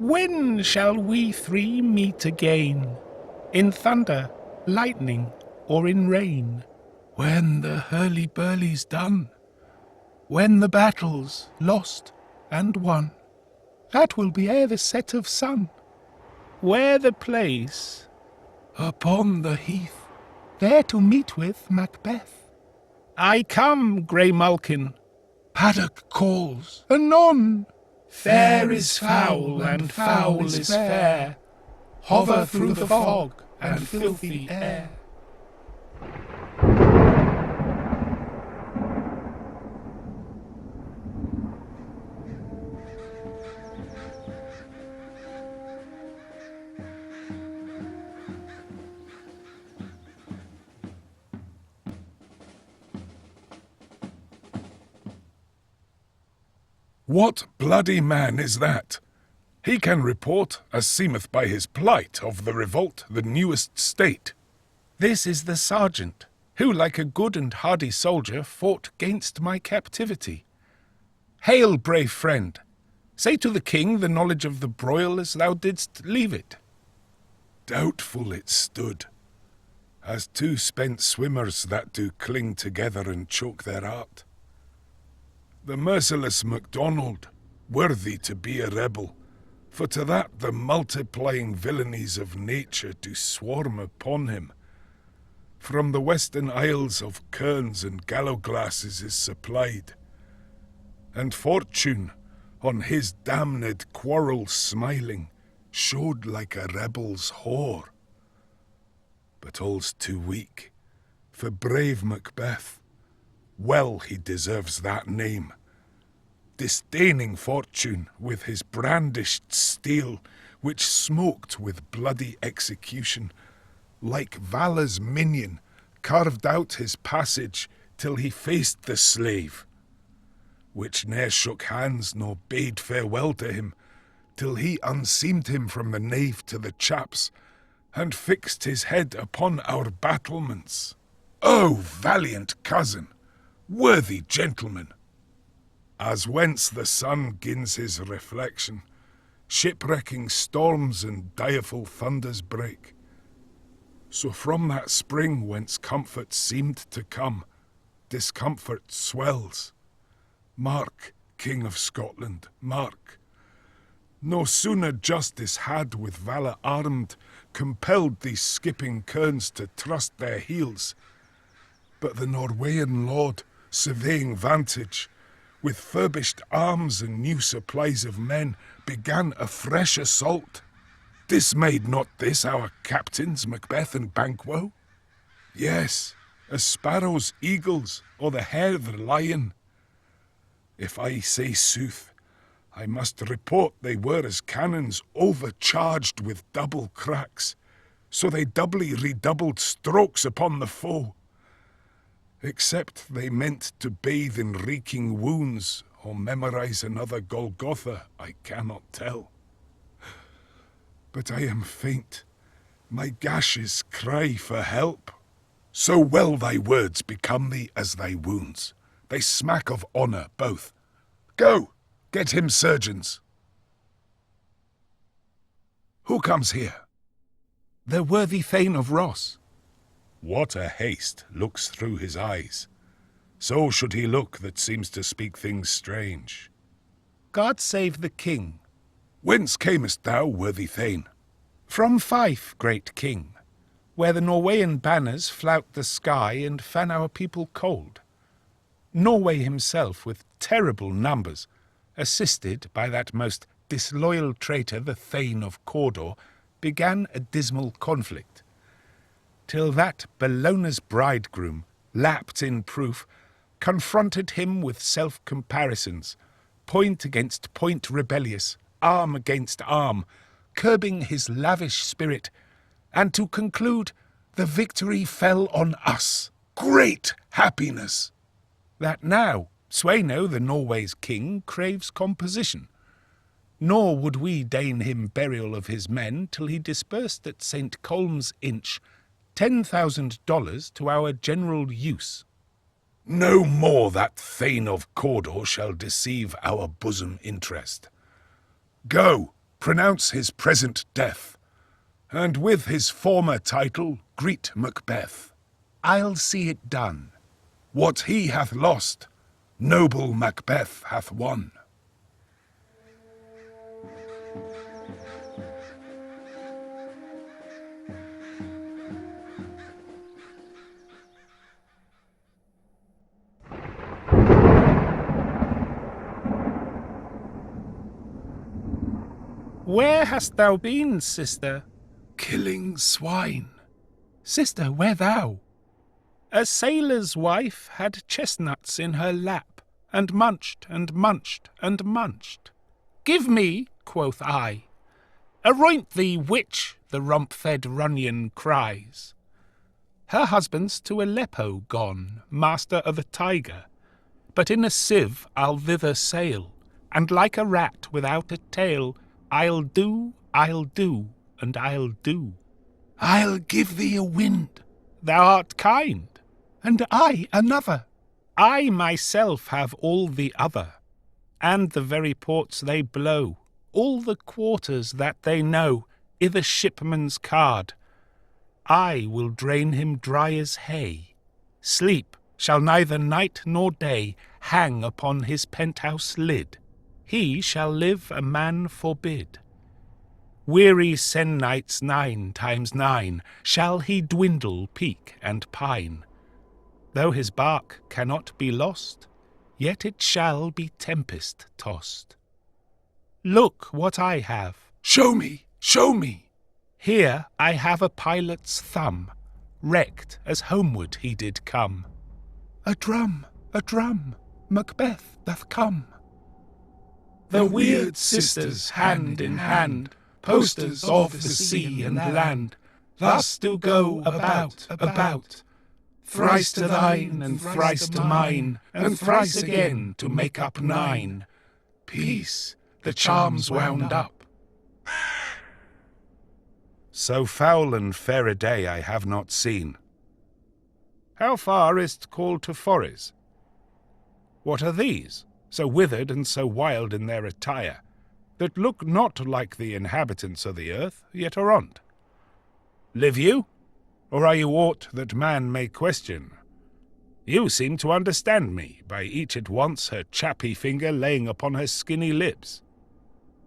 When shall we three meet again? In thunder, lightning, or in rain? When the hurly-burly's done, when the battle's lost and won. That will be ere the set of sun. Where the place? Upon the heath, there to meet with Macbeth. I come, grey Malkin. Paddock calls. Anon. Fair is foul, and foul is fair. Hover through the fog and filthy air. What bloody man is that? He can report, as seemeth by his plight, of the revolt, the newest state. This is the sergeant, who, like a good and hardy soldier, fought 'gainst my captivity. Hail, brave friend! Say to the king the knowledge of the broil as thou didst leave it. Doubtful it stood, as two spent swimmers that do cling together and choke their art. The merciless MacDonald, worthy to be a rebel, for to that the multiplying villainies of nature do swarm upon him. From the western isles of kerns and gallowglasses is supplied, and fortune, on his damned quarrel smiling, showed like a rebel's whore. But all's too weak, for brave Macbeth, well he deserves that name. Disdaining fortune with his brandished steel, which smoked with bloody execution, like Valor's minion, carved out his passage till he faced the slave, which ne'er shook hands nor bade farewell to him, till he unseamed him from the nave to the chaps, and fixed his head upon our battlements. O valiant cousin, worthy gentleman! As whence the sun gins his reflection, shipwrecking storms and direful thunders break, so from that spring whence comfort seemed to come, discomfort swells. Mark, King of Scotland, mark. No sooner justice had with valour armed compelled these skipping kerns to trust their heels, but the Norwegian lord, surveying vantage, with furbished arms and new supplies of men, began a fresh assault. Dismayed not this our captains, Macbeth and Banquo? Yes, as sparrows eagles, or the hare the lion. If I say sooth, I must report they were as cannons overcharged with double cracks, so they doubly redoubled strokes upon the foe. Except they meant to bathe in reeking wounds or memorize another Golgotha, I cannot tell. But I am faint. My gashes cry for help. So well thy words become thee as thy wounds. They smack of honour both. Go, get him surgeons. Who comes here? The worthy Thane of Ross. What a haste looks through his eyes. So should he look that seems to speak things strange. God save the king. Whence camest thou, worthy Thane? From Fife, great king, where the Norwegian banners flout the sky and fan our people cold. Norway himself, with terrible numbers, assisted by that most disloyal traitor, the Thane of Cawdor, began a dismal conflict, till that Bellona's bridegroom, lapped in proof, confronted him with self-comparisons, point against point rebellious, arm against arm, curbing his lavish spirit, and to conclude, the victory fell on us. Great happiness! That now Sweno, the Norway's king, craves composition. Nor would we deign him burial of his men till he disbursed at St. Colm's Inch $10,000 to our general use. No more that Thane of Cawdor shall deceive our bosom interest. Go, pronounce his present death, and with his former title greet Macbeth. I'll see it done. What he hath lost, noble Macbeth hath won. Where hast thou been, sister? Killing swine. Sister, where thou? A sailor's wife had chestnuts in her lap, and munched, and munched, and munched. Give me, quoth I. Aroint thee, witch, the rump-fed Runyon cries. Her husband's to Aleppo gone, master of a tiger. But in a sieve I'll thither sail, and like a rat without a tail, I'll do, and I'll do. I'll give thee a wind. Thou art kind. And I another. I myself have all the other, and the very ports they blow, all the quarters that they know, I' the shipman's card. I will drain him dry as hay. Sleep shall neither night nor day hang upon his penthouse lid. He shall live a man forbid. Weary sennights 9 times 9 shall he dwindle, peak, and pine. Though his bark cannot be lost, yet it shall be tempest-tossed. Look what I have. Show me, show me. Here I have a pilot's thumb, wrecked as homeward he did come. A drum, Macbeth doth come. The weird sisters, hand in hand, posters of the sea and land, thus do go about, thrice to thine, and thrice to mine, and thrice again to make up 9. Peace, the charm's wound up. So foul and fair a day I have not seen. How far is't called to Forres? What are these, so withered and so wild in their attire, that look not like the inhabitants of the earth, yet are on't? Live you? Or are you aught that man may question? You seem to understand me, by each at once her chappy finger laying upon her skinny lips.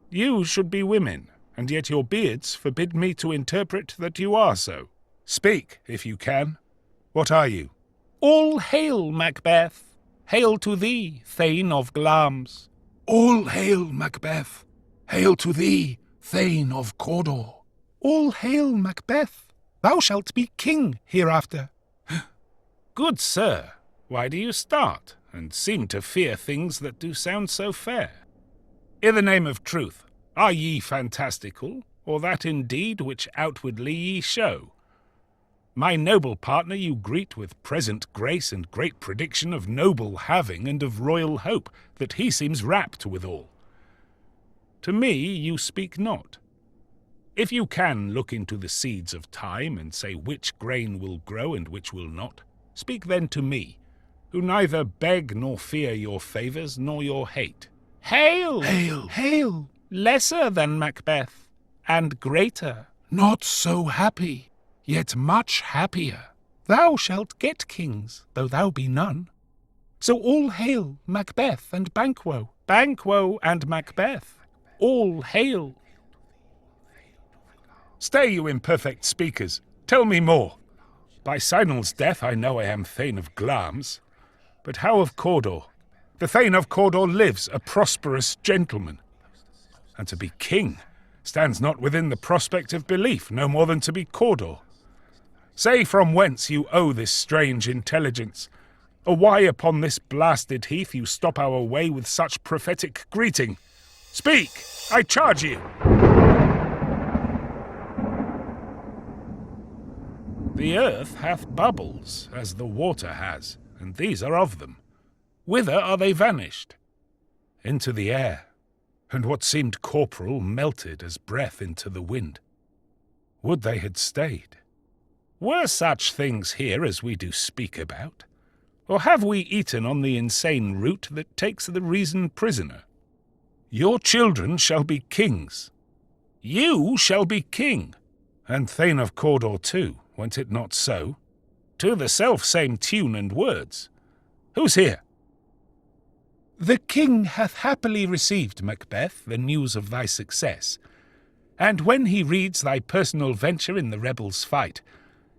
You should be women, and yet your beards forbid me to interpret that you are so. Speak, if you can. What are you? All hail, Macbeth! Hail to thee, Thane of Glamis! All hail, Macbeth! Hail to thee, Thane of Cawdor! All hail, Macbeth! Thou shalt be king hereafter. Good sir, why do you start, and seem to fear things that do sound so fair? I' the name of truth, are ye fantastical, or that indeed which outwardly ye show? My noble partner you greet with present grace and great prediction of noble having and of royal hope, that he seems rapt withal. To me you speak not. If you can look into the seeds of time, and say which grain will grow and which will not, speak then to me, who neither beg nor fear your favours nor your hate. Hail! Hail! Hail! Lesser than Macbeth, and greater. Not so happy, yet much happier. Thou shalt get kings, though thou be none. So all hail Macbeth and Banquo. Banquo and Macbeth, all hail. Stay, you imperfect speakers, tell me more. By Sinel's death I know I am Thane of Glamis, but how of Cawdor? The Thane of Cawdor lives, a prosperous gentleman, and to be king stands not within the prospect of belief, no more than to be Cawdor. Say from whence you owe this strange intelligence, or why upon this blasted heath you stop our way with such prophetic greeting. Speak, I charge you. The earth hath bubbles, as the water has, and these are of them. Whither are they vanished? Into the air, and what seemed corporal melted as breath into the wind. Would they had stayed. Were such things here as we do speak about? Or have we eaten on the insane root that takes the reason prisoner? Your children shall be kings, You shall be king, and Thane of Cawdor too, went it not so? To the self-same tune and words. Who's here? The king hath happily received, Macbeth, the news of thy success, and when he reads thy personal venture in the rebels' fight,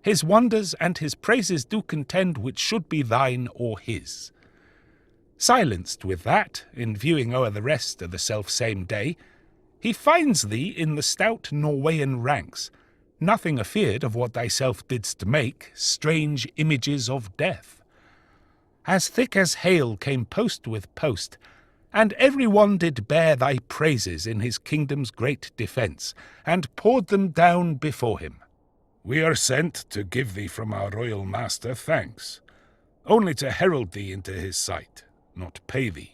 his wonders and his praises do contend which should be thine or his. Silenced with that, in viewing o'er the rest of the self-same day, he finds thee in the stout Norweyan ranks, nothing afeard of what thyself didst make, strange images of death. As thick as hail came post with post, and every one did bear thy praises in his kingdom's great defence, and poured them down before him. We are sent to give thee from our royal master thanks, only to herald thee into his sight, not pay thee.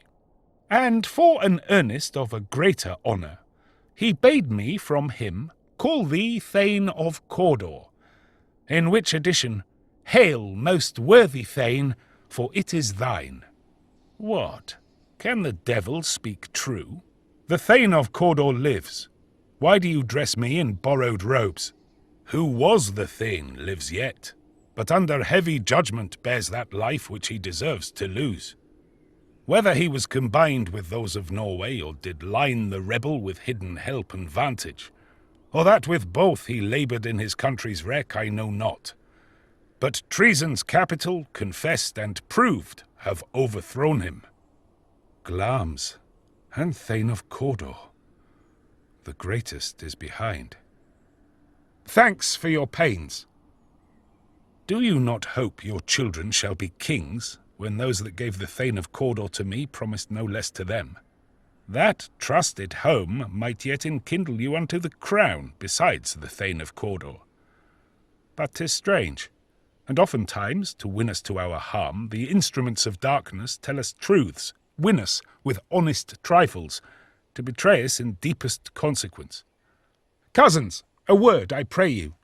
And for an earnest of a greater honour, he bade me from him call thee Thane of Cawdor, in which addition, hail, most worthy Thane, for it is thine. What? Can the devil speak true? The Thane of Cawdor lives. Why do you dress me in borrowed robes? Who was the Thane lives yet, but under heavy judgment bears that life which he deserves to lose. Whether he was combined with those of Norway, or did line the rebel with hidden help and vantage, or that with both he laboured in his country's wreck, I know not. But treason's capital, confessed and proved, have overthrown him. Glamis, and Thane of Cawdor. The greatest is behind. Thanks for your pains. Do you not hope your children shall be kings, when those that gave the Thane of Cawdor to me promised no less to them? That trusted home might yet enkindle you unto the crown, besides the Thane of Cawdor. But 'tis strange, and oftentimes, to win us to our harm, the instruments of darkness tell us truths, win us with honest trifles, to betray us in deepest consequence. Cousins, a word, I pray you.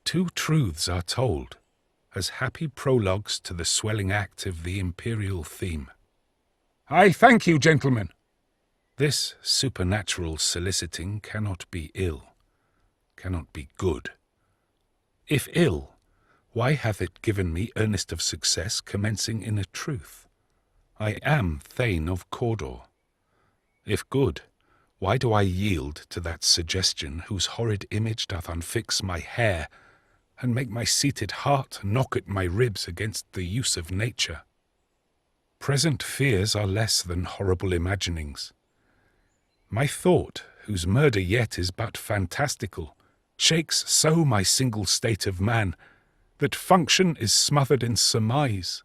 Two truths are told, as happy prologues to the swelling act of the imperial theme. I thank you, gentlemen. This supernatural soliciting cannot be ill, cannot be good. If ill, why hath it given me earnest of success commencing in a truth? I am Thane of Cawdor. If good, why do I yield to that suggestion whose horrid image doth unfix my hair, and make my seated heart knock at my ribs against the use of nature? Present fears are less than horrible imaginings. My thought, whose murder yet is but fantastical, shakes so my single state of man, that function is smothered in surmise,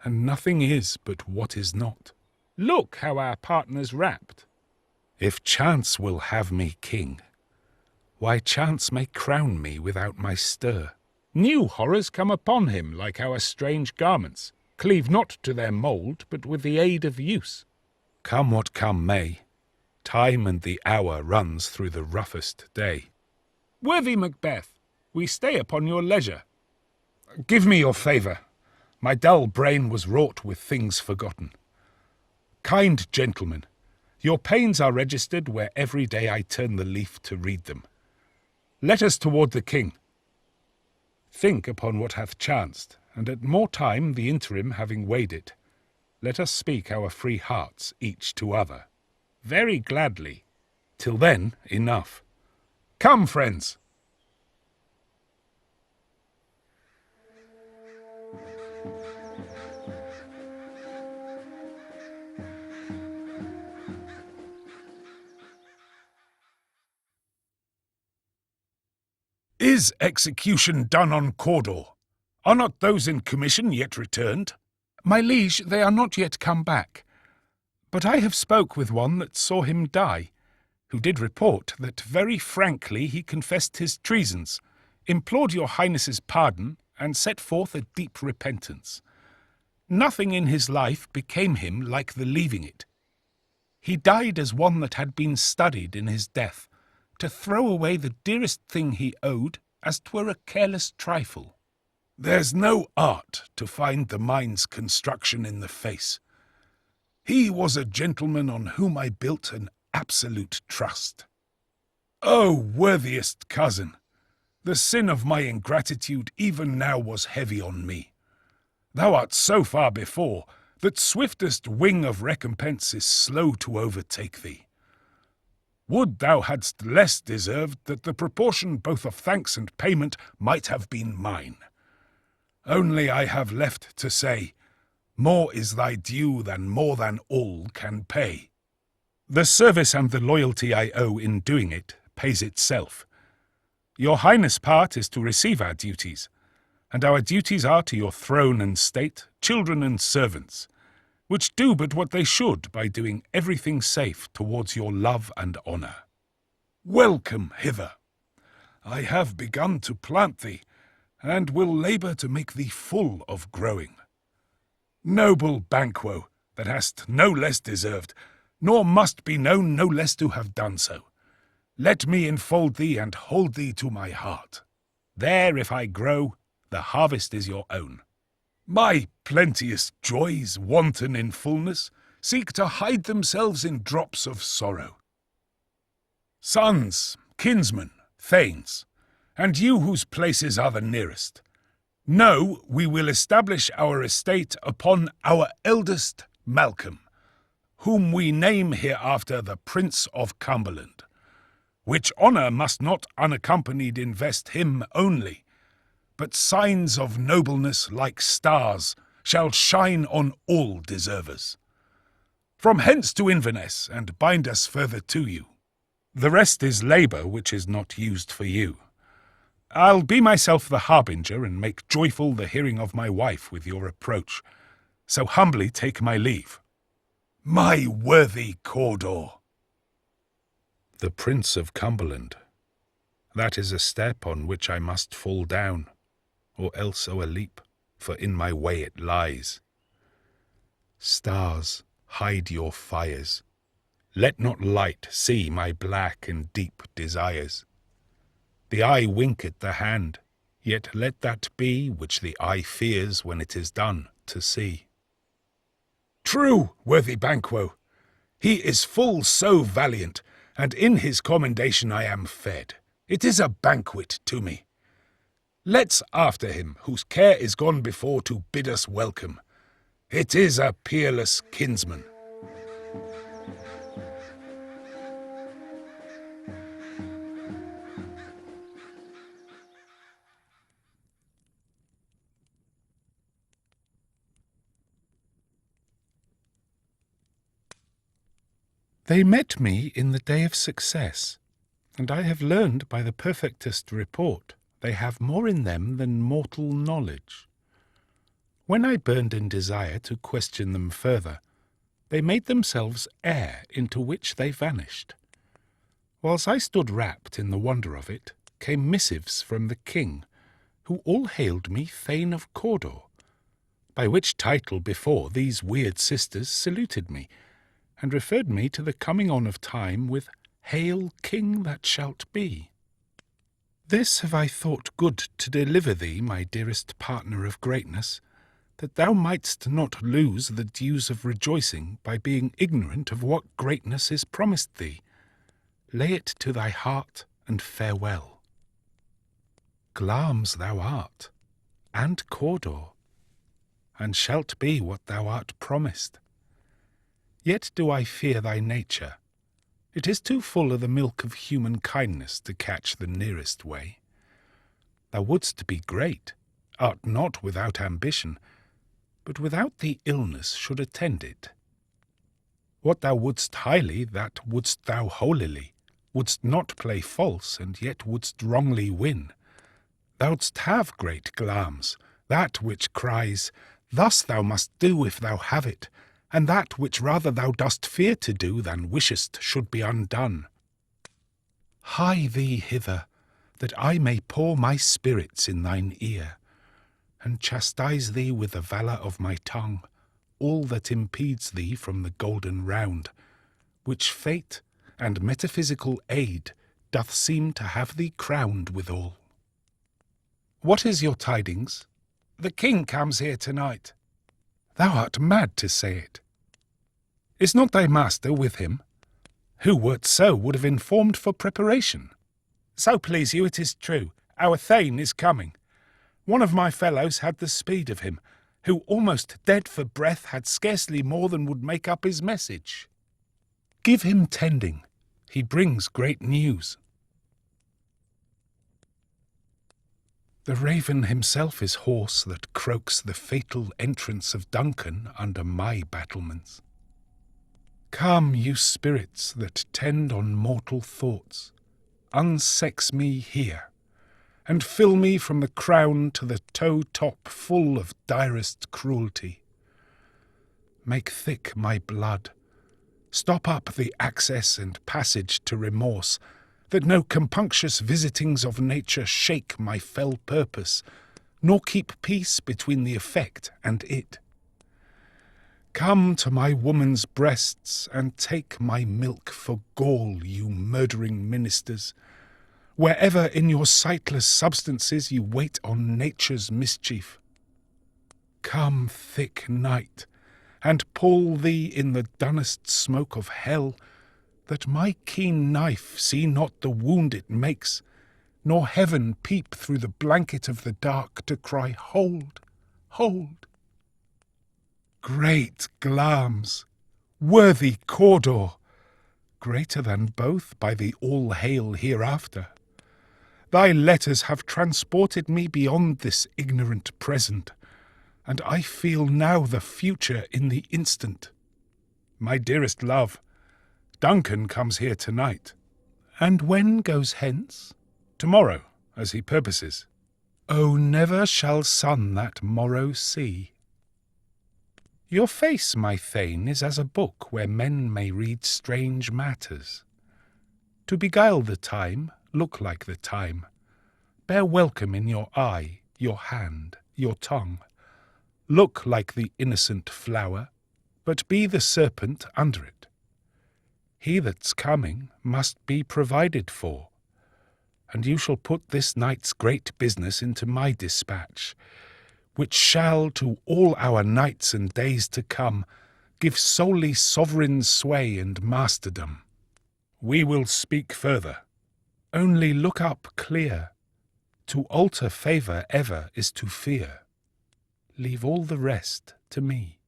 and nothing is but what is not. Look how our partner's rapt. If chance will have me king, why chance may crown me without my stir. New horrors come upon him like our strange garments, cleave not to their mould, but with the aid of use. Come what come may, time and the hour runs through the roughest day. Worthy Macbeth, we stay upon your leisure. Give me your favour. My dull brain was wrought with things forgotten. Kind gentlemen, your pains are registered where every day I turn the leaf to read them. Let us toward the king. Think upon what hath chanced, and at more time the interim having weighed it, let us speak our free hearts each to other. Very gladly. Till then, enough. Come, friends. Is execution done on Cawdor? Are not those in commission yet returned? My liege, they are not yet come back. But I have spoke with one that saw him die, who did report that very frankly he confessed his treasons, implored your highness's pardon, and set forth a deep repentance. Nothing in his life became him like the leaving it. He died as one that had been studied in his death, to throw away the dearest thing he owed, as 'twere a careless trifle. There's no art to find the mind's construction in the face. He was a gentleman on whom I built an absolute trust. O worthiest cousin, the sin of my ingratitude even now was heavy on me. Thou art so far before, that swiftest wing of recompense is slow to overtake thee. Would thou hadst less deserved that the proportion both of thanks and payment might have been mine. Only I have left to say, more is thy due than more than all can pay. The service and the loyalty I owe in doing it pays itself. Your Highness' part is to receive our duties, and our duties are to your throne and state, children and servants, which do but what they should by doing everything safe towards your love and honour. Welcome hither. I have begun to plant thee, and will labour to make thee full of growing. Noble Banquo, that hast no less deserved, nor must be known no less to have done so. Let me enfold thee and hold thee to my heart. There, if I grow, the harvest is your own. My plenteous joys, wanton in fullness, seek to hide themselves in drops of sorrow. Sons, kinsmen, thanes, and you whose places are the nearest, know we will establish our estate upon our eldest Malcolm, whom we name hereafter the Prince of Cumberland, which honour must not unaccompanied invest him only, but signs of nobleness like stars shall shine on all deservers. From hence to Inverness, and bind us further to you. The rest is labour which is not used for you. I'll be myself the harbinger, and make joyful the hearing of my wife with your approach. So humbly take my leave. My worthy Cawdor. The Prince of Cumberland. That is a step on which I must fall down, or else o'er leap, for in my way it lies. Stars, hide your fires. Let not light see my black and deep desires. The eye wink at the hand, yet let that be which the eye fears when it is done to see. True, worthy Banquo. He is full so valiant, and in his commendation I am fed. It is a banquet to me. Let's after him, whose care is gone before to bid us welcome. It is a peerless kinsman. They met me in the day of success, and I have learned by the perfectest report they have more in them than mortal knowledge. When I burned in desire to question them further, they made themselves air into which they vanished. Whilst I stood wrapped in the wonder of it, came missives from the king, who all hailed me Thane of Cawdor, by which title before these weird sisters saluted me, and referred me to the coming on of time with Hail, King that shalt be. This have I thought good to deliver thee, my dearest partner of greatness, that thou mightst not lose the dues of rejoicing by being ignorant of what greatness is promised thee. Lay it to thy heart, and farewell. Glamis thou art, and Cawdor, and shalt be what thou art promised. Yet do I fear thy nature. It is too full of the milk of human kindness to catch the nearest way. Thou wouldst be great, art not without ambition, but without the illness should attend it. What thou wouldst highly, that wouldst thou holily, wouldst not play false, and yet wouldst wrongly win. Thou'dst have great Glamis, that which cries, Thus thou must do if thou have it, and that which rather thou dost fear to do than wishest should be undone. Hie thee hither, that I may pour my spirits in thine ear, and chastise thee with the valour of my tongue, all that impedes thee from the golden round, which fate and metaphysical aid doth seem to have thee crowned withal. What is your tidings? The king comes here tonight. Thou art mad to say it. Is not thy master with him? Who wert so would have informed for preparation. So please you, it is true, our Thane is coming. One of my fellows had the speed of him, who almost dead for breath had scarcely more than would make up his message. Give him tending, he brings great news. The raven himself is hoarse that croaks the fatal entrance of Duncan under my battlements. Come, you spirits that tend on mortal thoughts, unsex me here, and fill me from the crown to the toe-top full of direst cruelty. Make thick my blood, stop up the access and passage to remorse, that no compunctious visitings of nature shake my fell purpose, nor keep peace between the effect and it. Come to my woman's breasts, and take my milk for gall, you murdering ministers, wherever in your sightless substances you wait on nature's mischief. Come, thick night, and pull thee in the dunnest smoke of hell, that my keen knife see not the wound it makes, nor heaven peep through the blanket of the dark to cry, Hold, hold. Great Glamis, worthy Cawdor, greater than both by the all-hail hereafter, thy letters have transported me beyond this ignorant present, and I feel now the future in the instant. My dearest love, Duncan comes here tonight. And when goes hence? Tomorrow, as he purposes. Oh, never shall sun that morrow see. Your face, my Thane, is as a book where men may read strange matters. To beguile the time, look like the time. Bear welcome in your eye, your hand, your tongue. Look like the innocent flower, but be the serpent under it. He that's coming must be provided for, and you shall put this night's great business into my dispatch, which shall to all our nights and days to come give solely sovereign sway and masterdom. We will speak further. Only look up clear. To alter favour ever is to fear. Leave all the rest to me.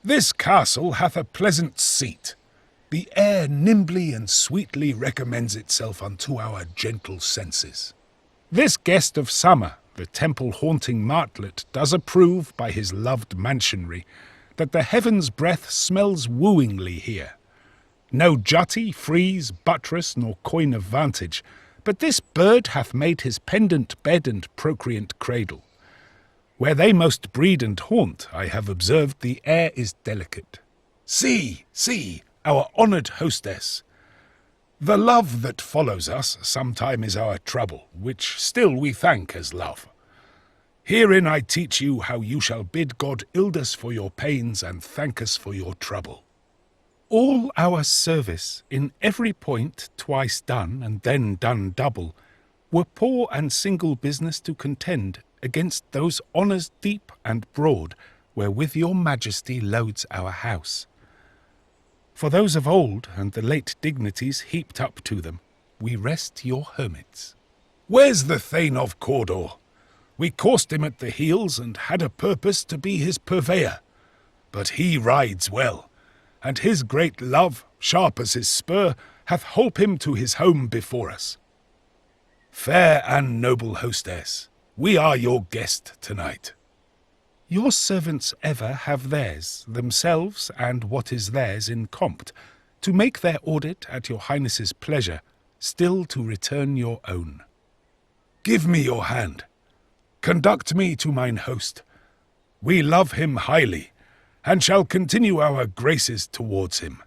This castle hath a pleasant seat. The air nimbly and sweetly recommends itself unto our gentle senses. This guest of summer, the temple-haunting martlet, does approve by his loved mansionry that the heaven's breath smells wooingly here. No jutty, frieze, buttress, nor coign of vantage, but this bird hath made his pendant bed and procreant cradle. Where they most breed and haunt, I have observed the air is delicate. See, our honoured hostess. The love that follows us sometime is our trouble, which still we thank as love. Herein I teach you how you shall bid God ild us for your pains and thank us for your trouble. All our service, in every point twice done and then done double, were poor and single business to contend against those honours deep and broad wherewith your majesty loads our house. For those of old and the late dignities heaped up to them, we rest your hermits. Where's the Thane of Cawdor? We coursed him at the heels and had a purpose to be his purveyor. But he rides well, and his great love, sharp as his spur, hath holp him to his home before us. Fair and noble hostess, we are your guest tonight. Your servants ever have theirs, themselves, and what is theirs in compt, to make their audit at your highness's pleasure, still to return your own. Give me your hand. Conduct me to mine host. We love him highly, and shall continue our graces towards him.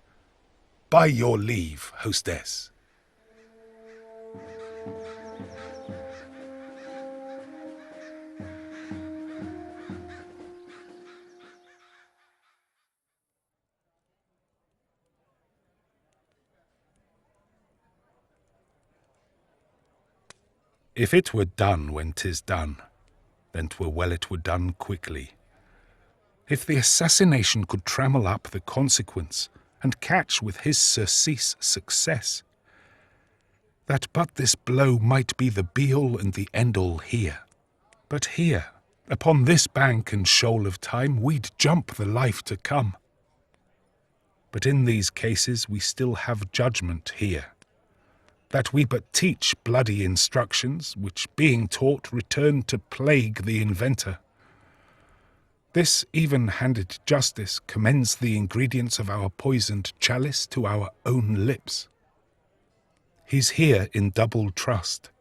By your leave, hostess. If it were done when 'tis done, then 'twere well it were done quickly. If the assassination could trammel up the consequence, and catch with his surcease success, that but this blow might be the be-all and the end-all here. But here, upon this bank and shoal of time, we'd jump the life to come. But in these cases we still have judgment here, that we but teach bloody instructions, which being taught return to plague the inventor. This even-handed justice commends the ingredients of our poisoned chalice to our own lips. He's here in double trust.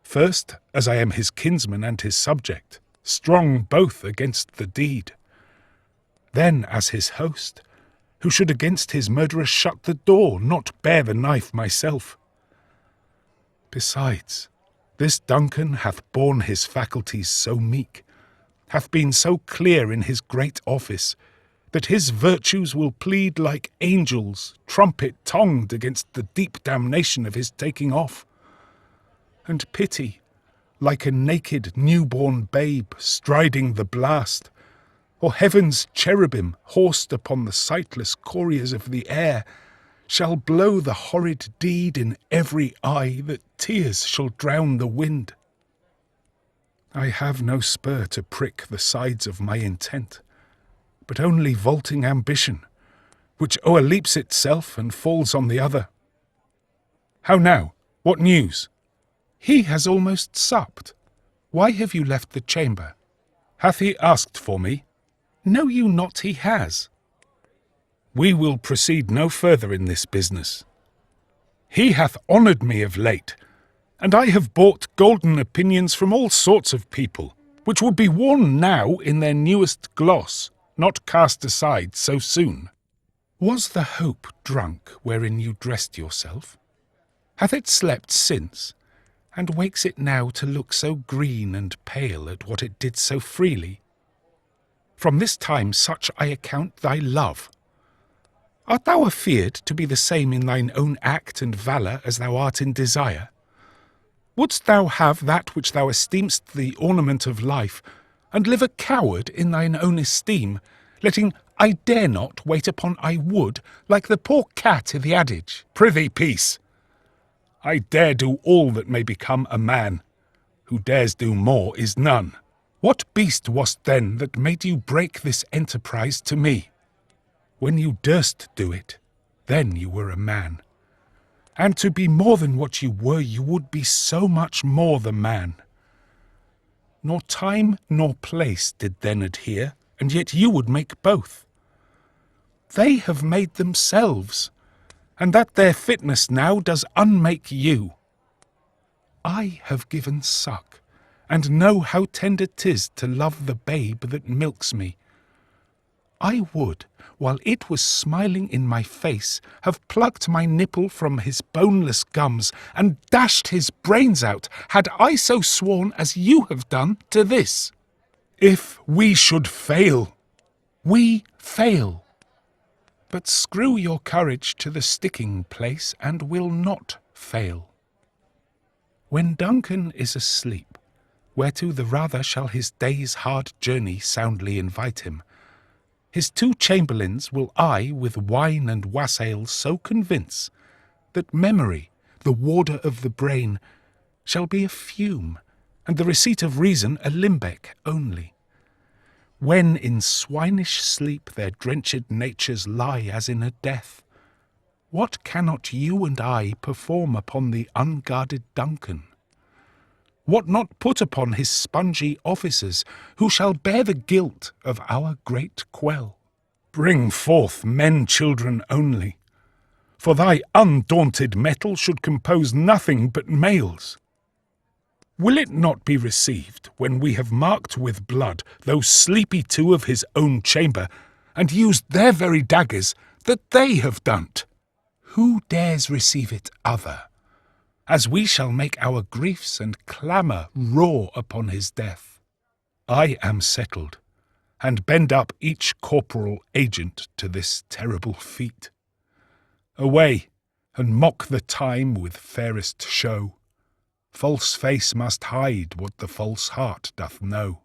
First, as I am his kinsman and his subject, strong both against the deed. Then as his host, who should against his murderer shut the door, not bear the knife myself. Besides, this Duncan hath borne his faculties so meek, hath been so clear in his great office, that his virtues will plead like angels, trumpet-tongued against the deep damnation of his taking off. And pity, like a naked newborn babe striding the blast, or heaven's cherubim horsed upon the sightless couriers of the air, shall blow the horrid deed in every eye, that tears shall drown the wind. I have no spur to prick the sides of my intent, but only vaulting ambition, which o'erleaps itself and falls on the other. How now? What news? He has almost supped. Why have you left the chamber? Hath he asked for me? Know you not he has? We will proceed no further in this business. He hath honoured me of late, and I have bought golden opinions from all sorts of people, which would be worn now in their newest gloss, not cast aside so soon. Was the hope drunk wherein you dressed yourself? Hath it slept since, and wakes it now to look so green and pale at what it did so freely? From this time such I account thy love. Art thou afeard to be the same in thine own act and valour as thou art in desire? Wouldst thou have that which thou esteem'st the ornament of life, and live a coward in thine own esteem, letting I dare not wait upon I would, like the poor cat i' the adage? Prithee, peace! I dare do all that may become a man. Who dares do more is none. What beast wast then that made you break this enterprise to me? When you durst do it, then you were a man. And to be more than what you were, you would be so much more the man. Nor time nor place did then adhere, and yet you would make both. They have made themselves, and that their fitness now does unmake you. I have given suck, and know how tender 'tis to love the babe that milks me. I would, while it was smiling in my face, have plucked my nipple from his boneless gums, and dashed his brains out, had I so sworn as you have done to this. If we should fail, we fail. But screw your courage to the sticking place, and will not fail. When Duncan is asleep, whereto the rather shall his day's hard journey soundly invite him, his two chamberlains will I with wine and wassail so convince, that memory, the warder of the brain, shall be a fume, and the receipt of reason a limbeck only. When in swinish sleep their drenched natures lie as in a death, what cannot you and I perform upon the unguarded Duncan? What not put upon his spongy officers, who shall bear the guilt of our great quell? Bring forth men-children only, for thy undaunted metal should compose nothing but males. Will it not be received when we have marked with blood those sleepy two of his own chamber, and used their very daggers that they have done't? Who dares receive it other? As we shall make our griefs and clamour roar upon his death. I am settled, and bend up each corporal agent to this terrible feat. Away, and mock the time with fairest show, False face must hide what the false heart doth know.